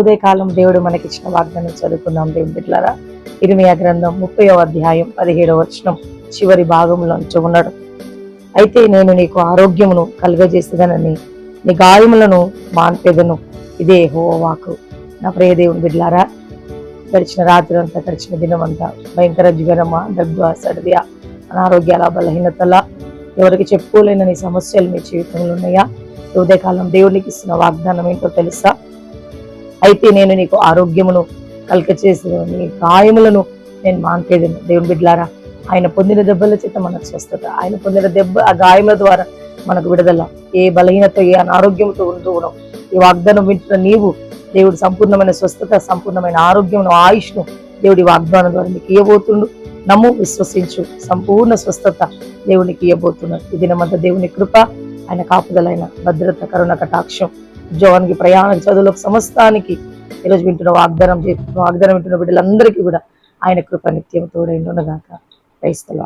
ఉదయకాలం దేవుడు మనకిచ్చిన వాగ్దానం చదువుకుందాం. దేవుని బిడ్డలారా, ఇర్మీయా గ్రంథం 30వ అధ్యాయం 17వ వచనం చివరి భాగంలో ఉన్నాడు. అయితే నేను నీకు ఆరోగ్యమును కలుగజేసేదనని నీ గాయములను మాన్పేదను, ఇదే యెహోవా వాక్కు. నా ప్రియ దేవుని బిడ్డలారా, గడిచిన రాత్రి అంతా, గడిచిన దినం అంతా భయంకర జ్వరమా, దగ్గు, సర్ది, అనారోగ్యాల, బలహీనతల, ఎవరికి చెప్పుకోలేని నీ సమస్యలు మీ జీవితంలో ఉన్నాయా? ఉదయకాలం దేవునికి ఇస్తున్న వాగ్దానం ఏంటో తెలుసా? అయితే నేను నీకు ఆరోగ్యమును కలుగజేసేదను, నీ గాయములను నేను మాన్పేదను. దేవుని బిడ్డలారా, ఆయన పొందిన దెబ్బల చేత మనకు స్వస్థత, ఆయన పొందిన ఆ గాయముల ద్వారా మనకు విడుదల. ఏ బలహీనత, ఏ అనారోగ్యంతో ఉంటూ ఉన్నాం, ఈ వాగ్దానం వింటున్న నీవు దేవుడు సంపూర్ణమైన స్వస్థత, సంపూర్ణమైన ఆరోగ్యమును, ఆయుష్ను దేవుడి వాగ్దానం ద్వారా నీకు ఇవ్వబోతుండు. నమ్ము, విశ్వసించు, సంపూర్ణ స్వస్థత దేవునికి ఇవ్వబోతున్నాడు. ఈ దినమంతా దేవుని కృప, ఆయన కాపుదలైన భద్రత, కరుణ కటాక్షం, ఉద్యోగానికి, ప్రయాణానికి, చదువులకు, సమస్తానికి ఈరోజు వింటున్న వాగ్దానం వింటున్న బిడ్డలందరికీ కూడా ఆయన కృప నిత్యం తోడైండును గాక. క్రైస్తవ